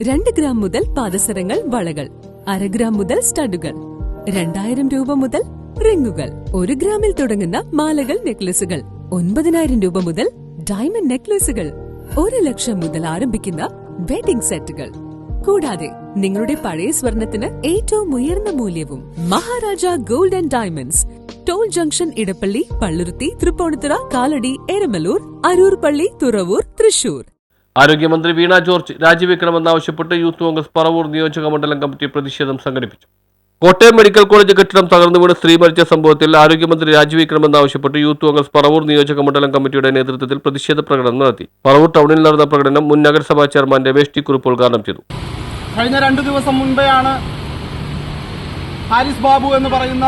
2 gram മുതൽ പാദസരങ്ങൾ, വളകൾ, 1/2 gram മുതൽ സ്റ്റഡുകൾ, 2000 രൂപ മുതൽ റിങ്ങുകൾ, 1 ഗ്രാമിൽ തുടങ്ങുന്ന മാലകൾ, നെക്ലസുകൾ, 9000 രൂപ മുതൽ ഡയമണ്ട് നെക്ലസുകൾ, 1 ലക്ഷം മുതൽ ആരംഭിക്കുന്ന വെഡിംഗ് സെറ്റുകൾ. കൂടാതെ നിങ്ങളുടെ പഴയ സ്വർണത്തിന് ഏറ്റവും ഉയർന്ന മൂല്യവും. Maharaja gold and diamonds, toll junction, Edappally, Palluruthy, Thrippunithura, Kalady, Eramalloor, Aroor Palli, Thuravoor, Thrissur. ആരോഗ്യമന്ത്രി വീണ ജോർജ് രാജിവെക്കണമെന്നാവശ്യപ്പെട്ട് യൂത്ത് കോൺഗ്രസ് പറവൂർ നിയോജക മണ്ഡലം കമ്മിറ്റി പ്രതിഷേധം സംഘടിപ്പിച്ചു. കോട്ടയം മെഡിക്കൽ കോളേജ് കെട്ടിടം തകർന്നു വീണ് സ്ത്രീ മരിച്ച സംഭവത്തിൽ ആരോഗ്യമന്ത്രി രാജിവെക്കണമെന്നാവശ്യപ്പെട്ട് യൂത്ത് കോൺഗ്രസ് പറവൂർ നിയോജക മണ്ഡലം കമ്മിറ്റിയുടെ നേതൃത്വത്തിൽ പ്രതിഷേധ പ്രകടനം നടത്തി. പറവൂർ ടൗണിൽ നടന്ന പ്രകടനം മുൻ നഗരസഭാ ചെയർമാൻ രമേശ് ടി കുറുപ്പ് ഉദ്ഘാടനം ചെയ്തു. കഴിഞ്ഞ 2 ദിവസം മുൻപെയാണ് ഹാരിസ് ബാബു എന്ന് പറയുന്ന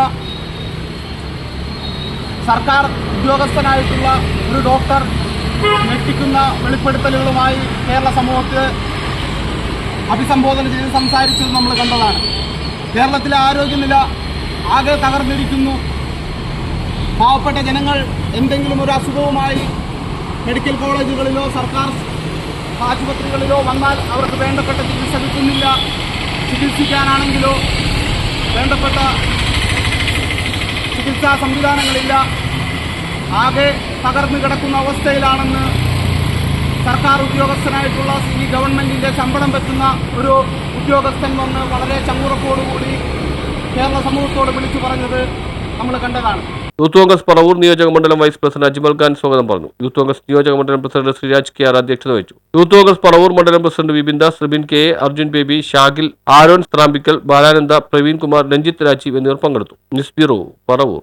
സർക്കാർ ഉദ്യോഗസ്ഥനായിട്ടുള്ള ഒരു ഡോക്ടർ ഞെട്ടിക്കുന്ന വെളിപ്പെടുത്തലുകളുമായി കേരള സമൂഹത്തെ അഭിസംബോധന ചെയ്ത് സംസാരിച്ചത് നമ്മൾ കണ്ടതാണ്. കേരളത്തിലെ ആരോഗ്യനില ആകെ തകർന്നിരിക്കുന്നു. പാവപ്പെട്ട ജനങ്ങൾ എന്തെങ്കിലും ഒരു അസുഖവുമായി മെഡിക്കൽ കോളേജുകളിലോ സർക്കാർ ആശുപത്രികളിലോ വന്നാൽ അവർക്ക് വേണ്ടപ്പെട്ട ചികിത്സ കിട്ടുന്നില്ല. ചികിത്സിക്കാനാണെങ്കിലോ വേണ്ടപ്പെട്ട ചികിത്സാ സംവിധാനങ്ങളില്ല. ആകെ തകർന്നു കിടക്കുന്ന അവസ്ഥയിലാണെന്ന് സർക്കാർ ഉദ്യോഗസ്ഥനായിട്ടുള്ള ഈ ഗവൺമെന്റിന്റെ ശമ്പളം പറ്റുന്ന ഒരു ഉദ്യോഗസ്ഥൻ വന്ന് വളരെ ചങ്കുറപ്പോടുകൂടി കേരള സമൂഹത്തോട് വിളിച്ചു പറഞ്ഞത് നമ്മൾ കണ്ടതാണ്. യൂത്ത് കോൺഗ്രസ് പറവൂർ നിയോജക മണ്ഡലം വൈസ് പ്രസിഡന്റ് അജ്മൽ ഖാൻ സ്വാഗതം പറഞ്ഞു. യൂത്ത് കോൺഗ്രസ് നിയോജക മണ്ഡലം പ്രസിഡന്റ് ശ്രീരാജ് കെ ആർ അധ്യക്ഷത വഹിച്ചു. യൂത്ത് കോൺഗ്രസ് പറവൂർ മണ്ഡലം president Vipin Das, Ribin K A, Arjun Baby, Shagil, Aaron സ്ത്രാമ്പിക്കൽ, ബാലാനന്ദ, പ്രവീൺ കുമാർ, രഞ്ജിത്ത് രാജീവ് എന്നിവർ പങ്കെടുത്തു. News bureau, Paravur.